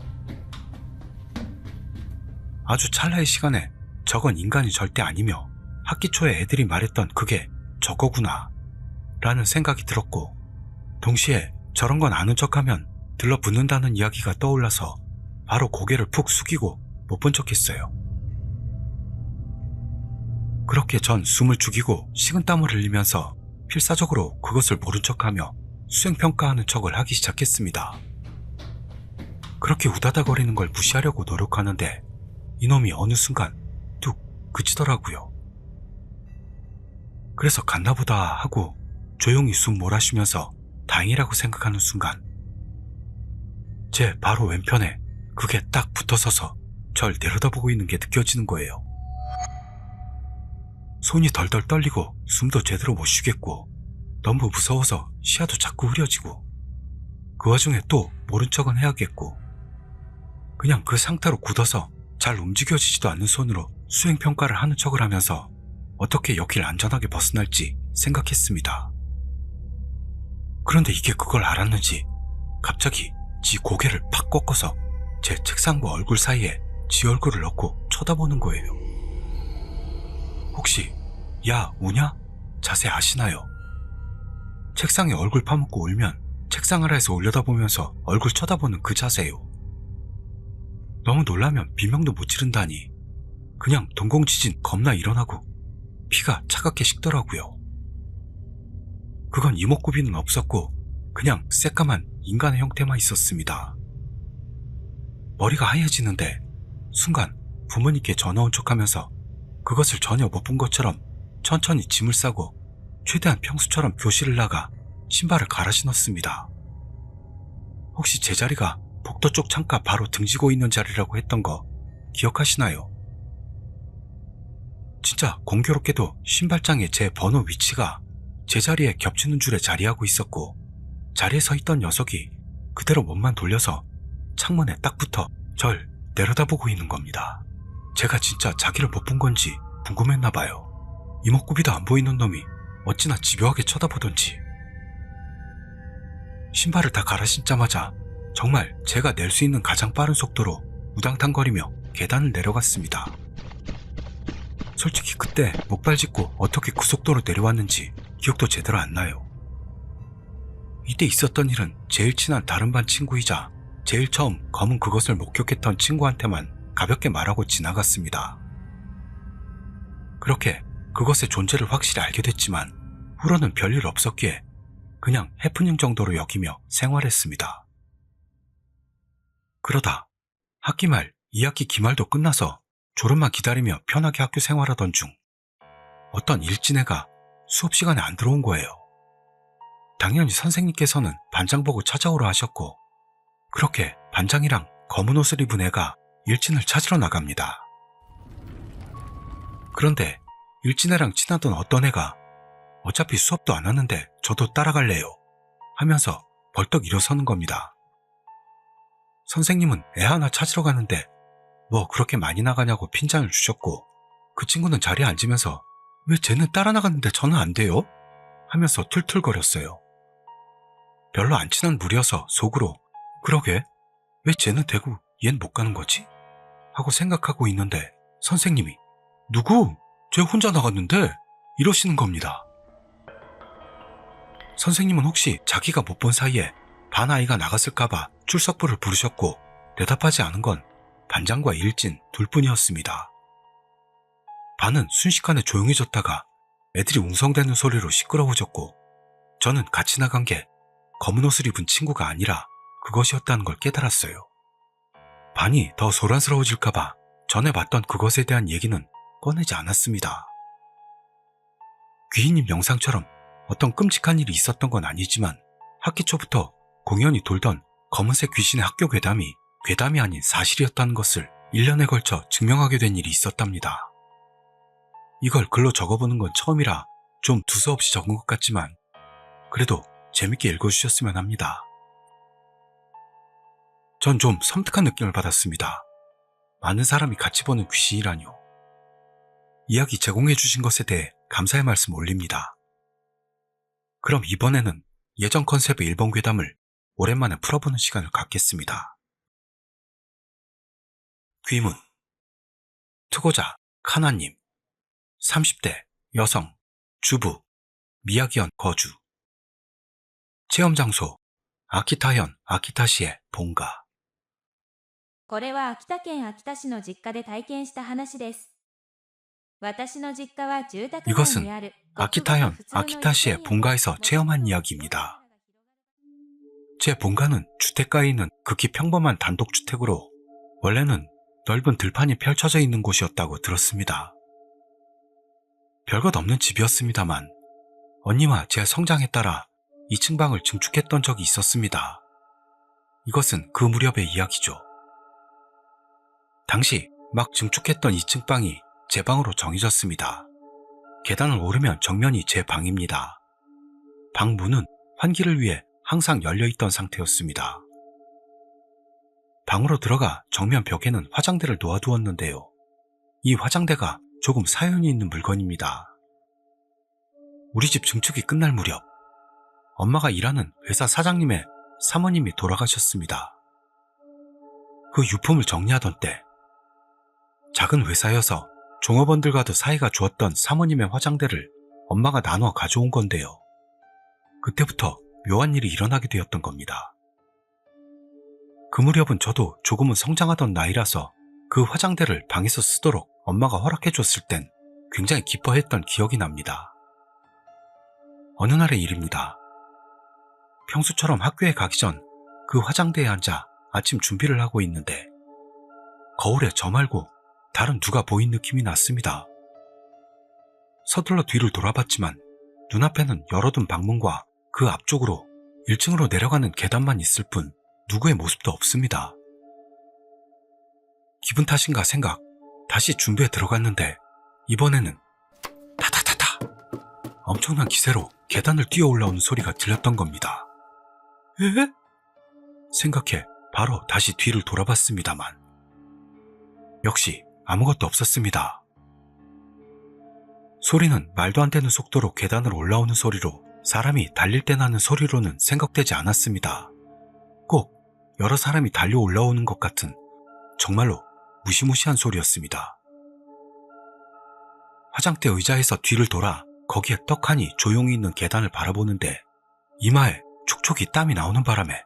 아주 찰나의 시간에 저건 인간이 절대 아니며 학기 초에 애들이 말했던 그게 저거구나 라는 생각이 들었고 동시에 저런 건 아는 척하면 들러붙는다는 이야기가 떠올라서 바로 고개를 푹 숙이고 못 본 척했어요. 그렇게 전 숨을 죽이고 식은땀을 흘리면서 필사적으로 그것을 모른 척하며 수행평가하는 척을 하기 시작했습니다. 그렇게 우다다거리는 걸 무시하려고 노력하는데 이놈이 어느 순간 뚝 그치더라고요. 그래서 갔나보다 하고 조용히 숨 몰아쉬면서 다행이라고 생각하는 순간 제 바로 왼편에 그게 딱 붙어서서 절 내려다보고 있는 게 느껴지는 거예요. 손이 덜덜 떨리고 숨도 제대로 못 쉬겠고 너무 무서워서 시야도 자꾸 흐려지고 그 와중에 또 모른 척은 해야겠고 그냥 그 상태로 굳어서 잘 움직여지지도 않는 손으로 수행평가를 하는 척을 하면서 어떻게 여길 안전하게 벗어날지 생각했습니다. 그런데 이게 그걸 알았는지 갑자기 지 고개를 팍 꺾어서 제 책상과 얼굴 사이에 지 얼굴을 넣고 쳐다보는 거예요. 혹시 야 우냐? 자세 아시나요? 책상에 얼굴 파묻고 울면 책상 아래에서 올려다보면서 얼굴 쳐다보는 그 자세요. 너무 놀라면 비명도 못 지른다니 그냥 동공지진 겁나 일어나고 피가 차갑게 식더라고요. 그건 이목구비는 없었고 그냥 새까만 인간의 형태만 있었습니다. 머리가 하얘지는데 순간 부모님께 전화 온 척하면서 그것을 전혀 못 본 것처럼 천천히 짐을 싸고 최대한 평소처럼 교실을 나가 신발을 갈아 신었습니다. 혹시 제 자리가 복도 쪽 창가 바로 등지고 있는 자리라고 했던 거 기억하시나요? 진짜 공교롭게도 신발장에 제 번호 위치가 제 자리에 겹치는 줄에 자리하고 있었고 자리에 서 있던 녀석이 그대로 몸만 돌려서 창문에 딱 붙어 절 내려다보고 있는 겁니다. 제가 진짜 자기를 못 본 건지 궁금했나 봐요. 이목구비도 안 보이는 놈이 어찌나 집요하게 쳐다보던지. 신발을 다 갈아 신자마자 정말 제가 낼 수 있는 가장 빠른 속도로 우당탕거리며 계단을 내려갔습니다. 솔직히 그때 목발 짚고 어떻게 그 속도로 내려왔는지 기억도 제대로 안 나요. 이때 있었던 일은 제일 친한 다른 반 친구이자 제일 처음 검은 그것을 목격했던 친구한테만 가볍게 말하고 지나갔습니다. 그렇게 그것의 존재를 확실히 알게 됐지만 후로는 별일 없었기에 그냥 해프닝 정도로 여기며 생활했습니다. 그러다 학기 말 2학기 기말도 끝나서 졸업만 기다리며 편하게 학교 생활하던 중 어떤 일진애가 수업 시간에 안 들어온 거예요. 당연히 선생님께서는 반장 보고 찾아오라 하셨고, 그렇게 반장이랑 검은 옷을 입은 애가 일진을 찾으러 나갑니다. 그런데 일진애랑 친하던 어떤 애가 어차피 수업도 안 하는데 저도 따라갈래요 하면서 벌떡 일어서는 겁니다. 선생님은 애 하나 찾으러 가는데 뭐 그렇게 많이 나가냐고 핀잔을 주셨고, 그 친구는 자리에 앉으면서 왜 쟤는 따라 나갔는데 저는 안 돼요? 하면서 툴툴거렸어요. 별로 안 친한 무리여서 속으로 그러게 왜 쟤는 되고 얜 못 가는 거지? 하고 생각하고 있는데 선생님이 누구? 쟤 혼자 나갔는데? 이러시는 겁니다. 선생님은 혹시 자기가 못 본 사이에 반 아이가 나갔을까봐 출석부를 부르셨고, 대답하지 않은 건 반장과 일진 둘뿐이었습니다. 반은 순식간에 조용해졌다가 애들이 웅성대는 소리로 시끄러워졌고, 저는 같이 나간 게 검은 옷을 입은 친구가 아니라 그것이었다는 걸 깨달았어요. 반이 더 소란스러워질까봐 전에 봤던 그것에 대한 얘기는 꺼내지 않았습니다. 귀인님 영상처럼 어떤 끔찍한 일이 있었던 건 아니지만 학기 초부터 공연히 돌던 검은색 귀신의 학교 괴담이 아닌 사실이었다는 것을 1년에 걸쳐 증명하게 된 일이 있었답니다. 이걸 글로 적어보는 건 처음이라 좀 두서없이 적은 것 같지만 그래도 재밌게 읽어주셨으면 합니다. 전 좀 섬뜩한 느낌을 받았습니다. 많은 사람이 같이 보는 귀신이라뇨. 이야기 제공해 주신 것에 대해 감사의 말씀 올립니다. 그럼 이번에는 예전 컨셉의 일본 괴담을 오랜만에 풀어보는 시간을 갖겠습니다. 귀문. 투고자 카나님, 30대 여성, 주부, 미야기현 거주. 체험 장소 아키타현 아키타시의 본가. これは秋田県秋田市の実家で体験した話です。私の実家は住宅街にある 아키타현 아키타시의 본가에서 체험한 이야기입니다. 제 본가는 주택가에 있는 극히 평범한 단독주택으로 원래는 넓은 들판이 펼쳐져 있는 곳이었다고 들었습니다. 별것 없는 집이었습니다만 언니와 제 성장에 따라 2층 방을 증축했던 적이 있었습니다. 이것은 그 무렵의 이야기죠. 당시 막 증축했던 2층 방이 제 방으로 정해졌습니다. 계단을 오르면 정면이 제 방입니다. 방 문은 환기를 위해 항상 열려있던 상태였습니다. 방으로 들어가 정면 벽에는 화장대를 놓아두었는데요. 이 화장대가 조금 사연이 있는 물건입니다. 우리 집 증축이 끝날 무렵 엄마가 일하는 회사 사장님의 사모님이 돌아가셨습니다. 그 유품을 정리하던 때 작은 회사여서 종업원들과도 사이가 좋았던 사모님의 화장대를 엄마가 나눠 가져온 건데요. 그때부터 묘한 일이 일어나게 되었던 겁니다. 그 무렵은 저도 조금은 성장하던 나이라서 그 화장대를 방에서 쓰도록 엄마가 허락해줬을 땐 굉장히 기뻐했던 기억이 납니다. 어느 날의 일입니다. 평소처럼 학교에 가기 전 그 화장대에 앉아 아침 준비를 하고 있는데 거울에 저 말고 다른 누가 보인 느낌이 났습니다. 서둘러 뒤를 돌아봤지만 눈앞에는 열어둔 방문과 그 앞쪽으로 1층으로 내려가는 계단만 있을 뿐 누구의 모습도 없습니다. 기분 탓인가 생각, 다시 준비에 들어갔는데 이번에는 타타타타 엄청난 기세로 계단을 뛰어 올라오는 소리가 들렸던 겁니다. 에? 생각해 바로 다시 뒤를 돌아봤습니다만 역시 아무것도 없었습니다. 소리는 말도 안 되는 속도로 계단을 올라오는 소리로 사람이 달릴 때 나는 소리로는 생각되지 않았습니다. 꼭 여러 사람이 달려 올라오는 것 같은 정말로 무시무시한 소리였습니다. 화장대 의자에서 뒤를 돌아 거기에 떡하니 조용히 있는 계단을 바라보는데 이마에 촉촉이 땀이 나오는 바람에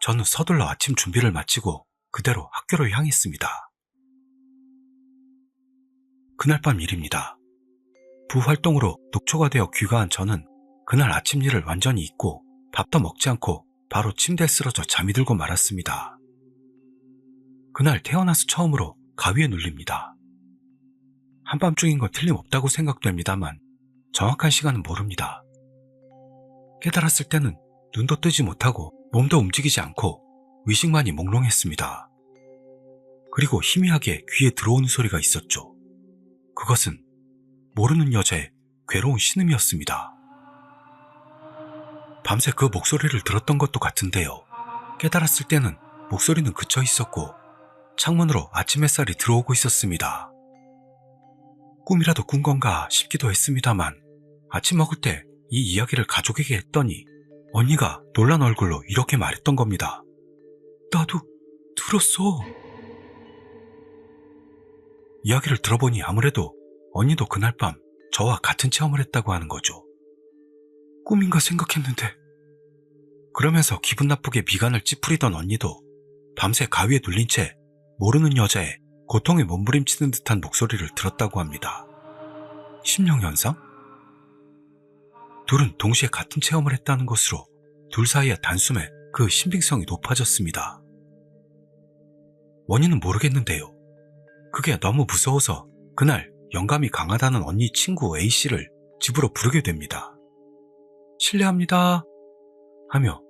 저는 서둘러 아침 준비를 마치고 그대로 학교로 향했습니다. 그날 밤 일입니다. 부활동으로 녹초가 되어 귀가한 저는 그날 아침 일을 완전히 잊고 밥도 먹지 않고 바로 침대에 쓰러져 잠이 들고 말았습니다. 그날 태어나서 처음으로 가위에 눌립니다. 한밤중인 건 틀림없다고 생각됩니다만 정확한 시간은 모릅니다. 깨달았을 때는 눈도 뜨지 못하고 몸도 움직이지 않고 의식만이 몽롱했습니다. 그리고 희미하게 귀에 들어오는 소리가 있었죠. 그것은 모르는 여자의 괴로운 신음이었습니다. 밤새 그 목소리를 들었던 것도 같은데요. 깨달았을 때는 목소리는 그쳐 있었고 창문으로 아침 햇살이 들어오고 있었습니다. 꿈이라도 꾼 건가 싶기도 했습니다만 아침 먹을 때 이 이야기를 가족에게 했더니 언니가 놀란 얼굴로 이렇게 말했던 겁니다. 나도 들었어. 이야기를 들어보니 아무래도 언니도 그날 밤 저와 같은 체험을 했다고 하는 거죠. 꿈인가 생각했는데. 그러면서 기분 나쁘게 미간을 찌푸리던 언니도 밤새 가위에 눌린 채 모르는 여자의 고통에 몸부림치는 듯한 목소리를 들었다고 합니다. 심령현상? 둘은 동시에 같은 체험을 했다는 것으로 둘 사이의 단숨에 그 신빙성이 높아졌습니다. 원인은 모르겠는데요. 그게 너무 무서워서 그날 영감이 강하다는 언니 친구 A씨를 집으로 부르게 됩니다. 실례합니다 하며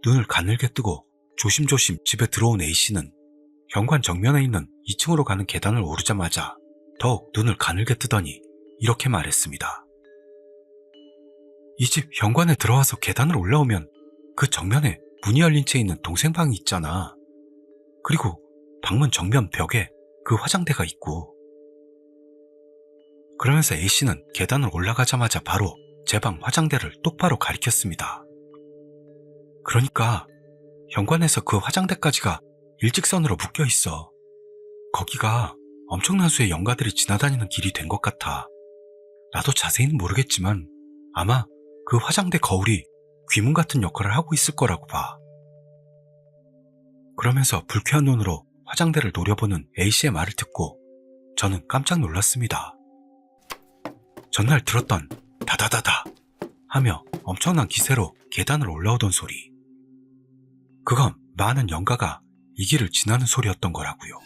눈을 가늘게 뜨고 조심조심 집에 들어온 A씨는 현관 정면에 있는 2층으로 가는 계단을 오르자마자 더욱 눈을 가늘게 뜨더니 이렇게 말했습니다. 이 집 현관에 들어와서 계단을 올라오면 그 정면에 문이 열린 채 있는 동생 방이 있잖아. 그리고 방문 정면 벽에 그 화장대가 있고. 그러면서 A씨는 계단을 올라가자마자 바로 제 방 화장대를 똑바로 가리켰습니다. 그러니까 현관에서 그 화장대까지가 일직선으로 묶여 있어. 거기가 엄청난 수의 영가들이 지나다니는 길이 된 것 같아. 나도 자세히는 모르겠지만 아마 그 화장대 거울이 귀문 같은 역할을 하고 있을 거라고 봐. 그러면서 불쾌한 눈으로 화장대를 노려보는 A씨의 말을 듣고 저는 깜짝 놀랐습니다. 전날 들었던 다다다다 하며 엄청난 기세로 계단을 올라오던 소리. 그건 많은 영가가 이 길을 지나는 소리였던 거라고요.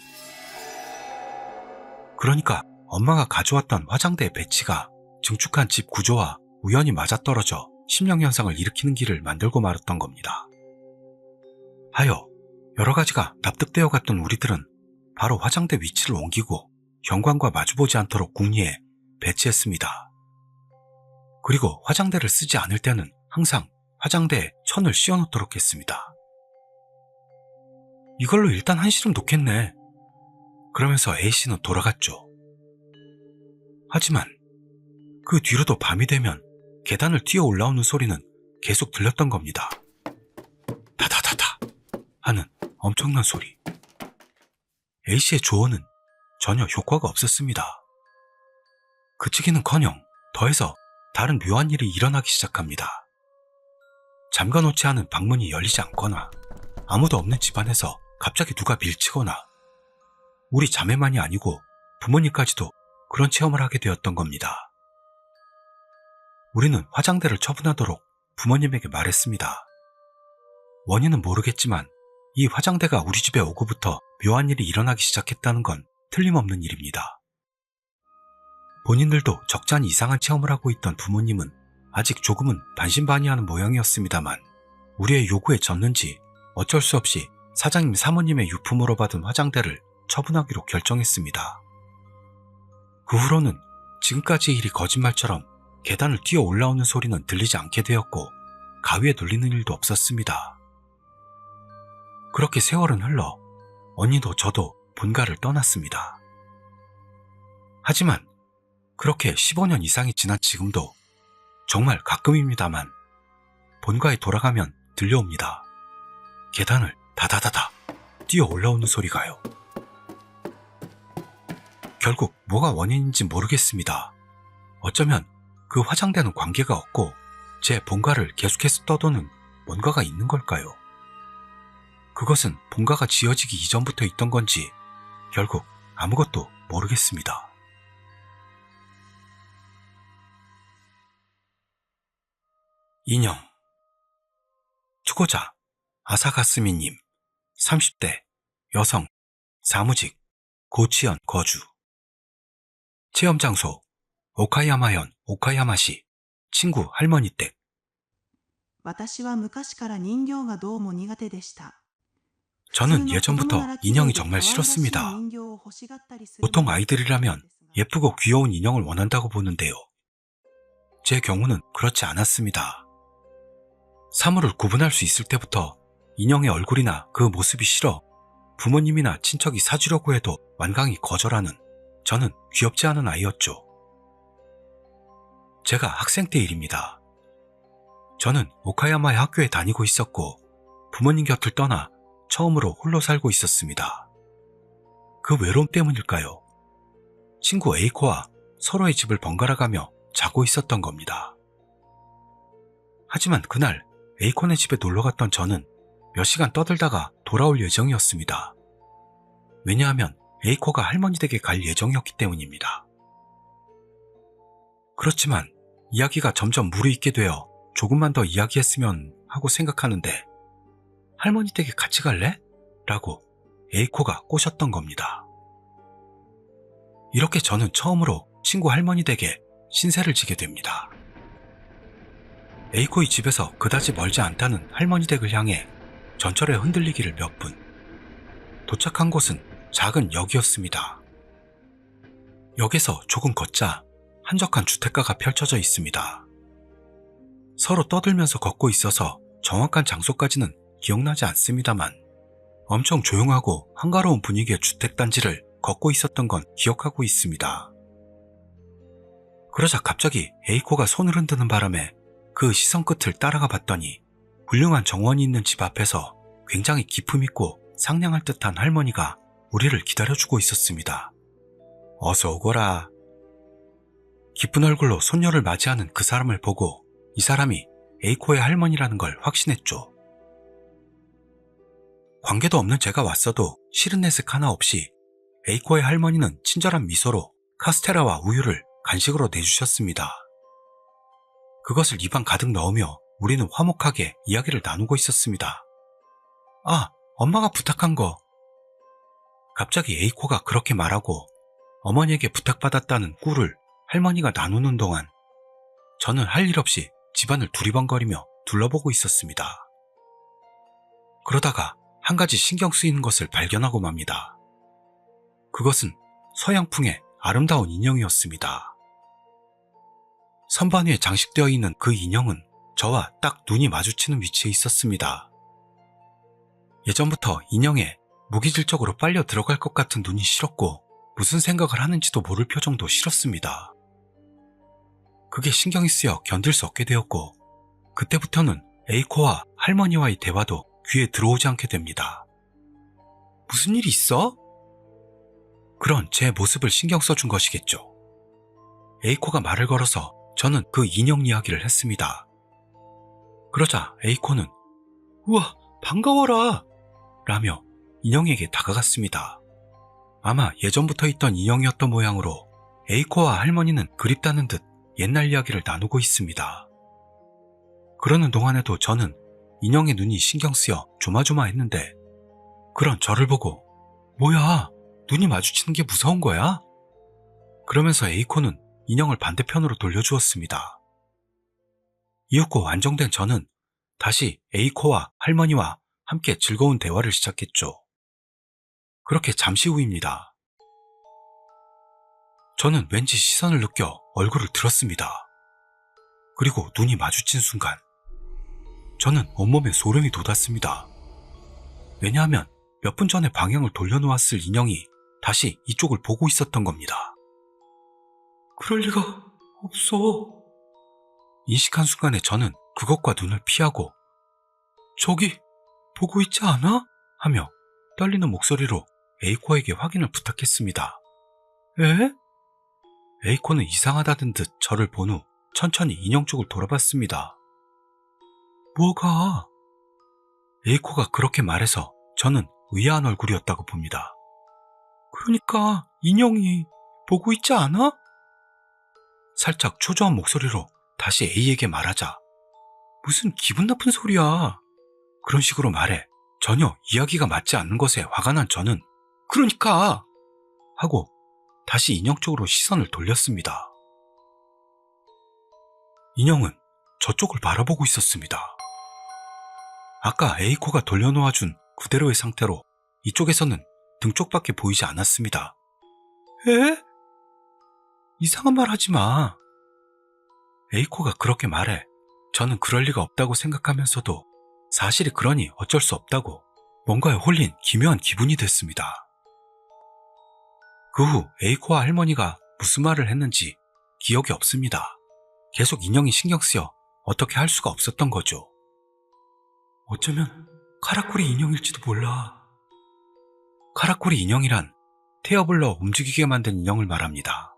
그러니까 엄마가 가져왔던 화장대의 배치가 증축한 집 구조와 우연히 맞아떨어져 심령현상을 일으키는 길을 만들고 말았던 겁니다. 하여 여러 가지가 납득되어 갔던 우리들은 바로 화장대 위치를 옮기고 현관과 마주보지 않도록 궁리에 배치했습니다. 그리고 화장대를 쓰지 않을 때는 항상 화장대에 천을 씌워놓도록 했습니다. 이걸로 일단 한시름 놓겠네. 그러면서 A씨는 돌아갔죠. 하지만 그 뒤로도 밤이 되면 계단을 뛰어 올라오는 소리는 계속 들렸던 겁니다. 다다다다 하는 엄청난 소리. A씨의 조언은 전혀 효과가 없었습니다. 그치기는커녕 더해서 다른 묘한 일이 일어나기 시작합니다. 잠가놓지 않은 방문이 열리지 않거나 아무도 없는 집안에서 갑자기 누가 밀치거나 우리 자매만이 아니고 부모님까지도 그런 체험을 하게 되었던 겁니다. 우리는 화장대를 처분하도록 부모님에게 말했습니다. 원인은 모르겠지만 이 화장대가 우리 집에 오고부터 묘한 일이 일어나기 시작했다는 건 틀림없는 일입니다. 본인들도 적잖이 이상한 체험을 하고 있던 부모님은 아직 조금은 반신반의하는 모양이었습니다만 우리의 요구에 졌는지 어쩔 수 없이 사장님 사모님의 유품으로 받은 화장대를 처분하기로 결정했습니다. 그 후로는 지금까지의 일이 거짓말처럼 계단을 뛰어 올라오는 소리는 들리지 않게 되었고 가위에 눌리는 일도 없었습니다. 그렇게 세월은 흘러 언니도 저도 본가를 떠났습니다. 하지만 그렇게 15년 이상이 지난 지금도 정말 가끔입니다만 본가에 돌아가면 들려옵니다. 계단을 다다다다 뛰어 올라오는 소리가요. 결국 뭐가 원인인지 모르겠습니다. 어쩌면 그 화장대는 관계가 없고 제 본가를 계속해서 떠도는 뭔가가 있는 걸까요? 그것은 본가가 지어지기 이전부터 있던 건지 결국 아무것도 모르겠습니다. 인형. 투고자 아사가스미님 30대 여성 사무직 고치현 거주 체험 장소 오카야마현 오카야마시 친구 할머니 댁. 私は昔から人形がどうも苦手でした。 저는 예전부터 인형이 정말 싫었습니다. 보통 아이들이라면 예쁘고 귀여운 인형을 원한다고 보는데요. 제 경우는 그렇지 않았습니다. 사물을 구분할 수 있을 때부터 인형의 얼굴이나 그 모습이 싫어 부모님이나 친척이 사주려고 해도 완강히 거절하는 저는 귀엽지 않은 아이였죠. 제가 학생 때 일입니다. 저는 오카야마의 학교에 다니고 있었고 부모님 곁을 떠나 처음으로 홀로 살고 있었습니다. 그 외로움 때문일까요? 친구 에이코와 서로의 집을 번갈아가며 자고 있었던 겁니다. 하지만 그날 에이코네 집에 놀러갔던 저는 몇 시간 떠들다가 돌아올 예정이었습니다. 왜냐하면 에이코가 할머니 댁에 갈 예정이었기 때문입니다. 그렇지만 이야기가 점점 무르익게 되어 조금만 더 이야기했으면 하고 생각하는데 할머니 댁에 같이 갈래? 라고 에이코가 꼬셨던 겁니다. 이렇게 저는 처음으로 친구 할머니 댁에 신세를 지게 됩니다. 에이코의 집에서 그다지 멀지 않다는 할머니 댁을 향해 전철에 흔들리기를 몇 분. 도착한 곳은 작은 역이었습니다. 역에서 조금 걷자 한적한 주택가가 펼쳐져 있습니다. 서로 떠들면서 걷고 있어서 정확한 장소까지는 기억나지 않습니다만 엄청 조용하고 한가로운 분위기의 주택단지를 걷고 있었던 건 기억하고 있습니다. 그러자 갑자기 에이코가 손을 흔드는 바람에 그 시선 끝을 따라가 봤더니 훌륭한 정원이 있는 집 앞에서 굉장히 기품 있고 상냥할 듯한 할머니가 우리를 기다려주고 있었습니다. 어서 오거라. 기쁜 얼굴로 손녀를 맞이하는 그 사람을 보고 이 사람이 에이코의 할머니라는 걸 확신했죠. 관계도 없는 제가 왔어도 싫은 내색 하나 없이 에이코의 할머니는 친절한 미소로 카스테라와 우유를 간식으로 내주셨습니다. 그것을 입안 가득 넣으며 우리는 화목하게 이야기를 나누고 있었습니다. 아, 엄마가 부탁한 거. 갑자기 에이코가 그렇게 말하고 어머니에게 부탁받았다는 꿀을 할머니가 나누는 동안 저는 할 일 없이 집안을 두리번거리며 둘러보고 있었습니다. 그러다가 한 가지 신경 쓰이는 것을 발견하고 맙니다. 그것은 서양풍의 아름다운 인형이었습니다. 선반 위에 장식되어 있는 그 인형은 저와 딱 눈이 마주치는 위치에 있었습니다. 예전부터 인형에 무기질적으로 빨려 들어갈 것 같은 눈이 싫었고 무슨 생각을 하는지도 모를 표정도 싫었습니다. 그게 신경이 쓰여 견딜 수 없게 되었고 그때부터는 에이코와 할머니와의 대화도 귀에 들어오지 않게 됩니다. 무슨 일이 있어? 그런 제 모습을 신경 써준 것이겠죠. 에이코가 말을 걸어서 저는 그 인형 이야기를 했습니다. 그러자 에이코는 우와 반가워라 라며 인형에게 다가갔습니다. 아마 예전부터 있던 인형이었던 모양으로 에이코와 할머니는 그립다는 듯 옛날 이야기를 나누고 있습니다. 그러는 동안에도 저는 인형의 눈이 신경 쓰여 조마조마했는데 그런 저를 보고 뭐야 눈이 마주치는 게 무서운 거야? 그러면서 에이코는 인형을 반대편으로 돌려주었습니다. 이윽고 안정된 저는 다시 에이코와 할머니와 함께 즐거운 대화를 시작했죠. 그렇게 잠시 후입니다. 저는 왠지 시선을 느껴 얼굴을 들었습니다. 그리고 눈이 마주친 순간 저는 온몸에 소름이 돋았습니다. 왜냐하면 몇 분 전에 방향을 돌려놓았을 인형이 다시 이쪽을 보고 있었던 겁니다. 그럴 리가 없어. 인식한 순간에 저는 그것과 눈을 피하고 저기 보고 있지 않아? 하며 떨리는 목소리로 에이코에게 확인을 부탁했습니다. 에? 에이코는 이상하다는 듯 저를 본 후 천천히 인형 쪽을 돌아봤습니다. 뭐가? 에이코가 그렇게 말해서 저는 의아한 얼굴이었다고 봅니다. 그러니까 인형이 보고 있지 않아? 살짝 초조한 목소리로 다시 A에게 말하자 무슨 기분 나쁜 소리야. 그런 식으로 말해 전혀 이야기가 맞지 않는 것에 화가 난 저는 그러니까 하고 다시 인형 쪽으로 시선을 돌렸습니다. 인형은 저쪽을 바라보고 있었습니다. 아까 에이코가 돌려놓아준 그대로의 상태로 이쪽에서는 등 쪽밖에 보이지 않았습니다. 에? 이상한 말 하지 마. 에이코가 그렇게 말해 저는 그럴 리가 없다고 생각하면서도 사실이 그러니 어쩔 수 없다고 뭔가에 홀린 기묘한 기분이 됐습니다. 그 후 에이코와 할머니가 무슨 말을 했는지 기억이 없습니다. 계속 인형이 신경 쓰여 어떻게 할 수가 없었던 거죠. 어쩌면 카라콜이 인형일지도 몰라. 카라콜이 인형이란 테어블러 움직이게 만든 인형을 말합니다.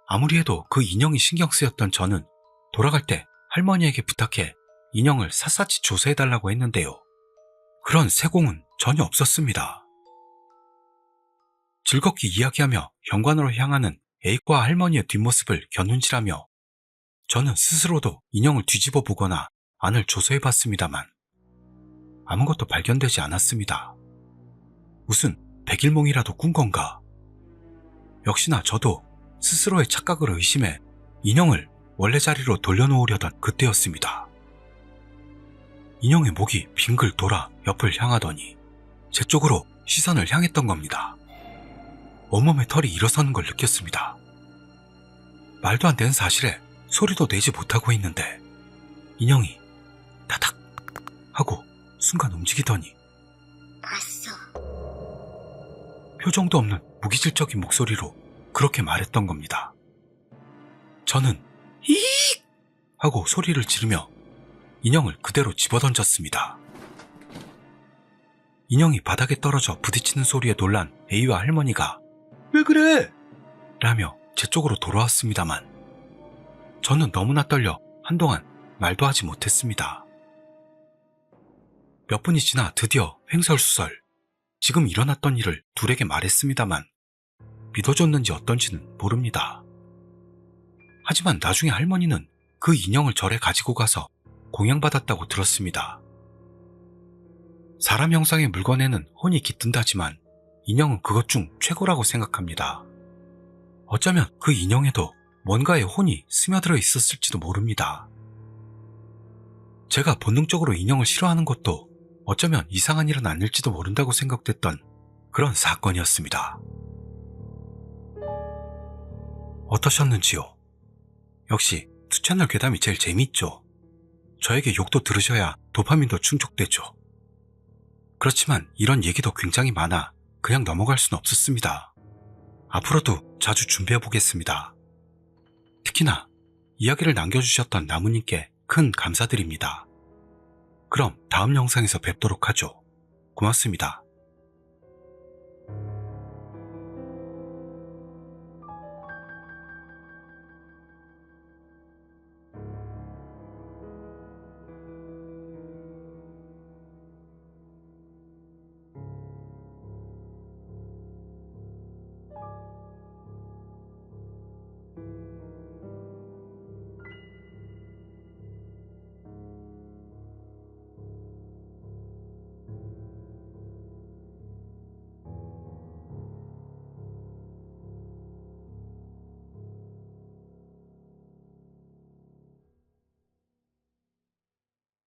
아무리 해도 그 인형이 신경 쓰였던 저는 돌아갈 때 할머니에게 부탁해 인형을 샅샅이 조사해달라고 했는데요. 그런 세공은 전혀 없었습니다. 즐겁게 이야기하며 현관으로 향하는 에이코와 할머니의 뒷모습을 겨눈질하며 저는 스스로도 인형을 뒤집어 보거나 안을 조사해봤습니다만 아무것도 발견되지 않았습니다. 무슨 백일몽이라도 꾼 건가? 역시나 저도 스스로의 착각을 의심해 인형을 원래 자리로 돌려놓으려던 그때였습니다. 인형의 목이 빙글 돌아 옆을 향하더니 제 쪽으로 시선을 향했던 겁니다. 온몸에 털이 일어서는 걸 느꼈습니다. 말도 안 되는 사실에 소리도 내지 못하고 있는데 인형이 타닥 하고 순간 움직이더니 봤어. 표정도 없는 무기질적인 목소리로 그렇게 말했던 겁니다. 저는 히익 하고 소리를 지르며 인형을 그대로 집어던졌습니다. 인형이 바닥에 떨어져 부딪히는 소리에 놀란 에이와 할머니가 왜 그래? 라며 제 쪽으로 돌아왔습니다만 저는 너무나 떨려 한동안 말도 하지 못했습니다. 몇 분이 지나 드디어 횡설수설 지금 일어났던 일을 둘에게 말했습니다만 믿어줬는지 어떤지는 모릅니다. 하지만 나중에 할머니는 그 인형을 절에 가지고 가서 공양받았다고 들었습니다. 사람 형상의 물건에는 혼이 깃든다지만 인형은 그것 중 최고라고 생각합니다. 어쩌면 그 인형에도 뭔가의 혼이 스며들어 있었을지도 모릅니다. 제가 본능적으로 인형을 싫어하는 것도 어쩌면 이상한 일은 아닐지도 모른다고 생각됐던 그런 사건이었습니다. 어떠셨는지요? 역시 투채널 괴담이 제일 재미있죠. 저에게 욕도 들으셔야 도파민도 충족되죠. 그렇지만 이런 얘기도 굉장히 많아 그냥 넘어갈 수는 없었습니다. 앞으로도 자주 준비해보겠습니다. 특히나 이야기를 남겨주셨던 나무님께 큰 감사드립니다. 그럼 다음 영상에서 뵙도록 하죠. 고맙습니다.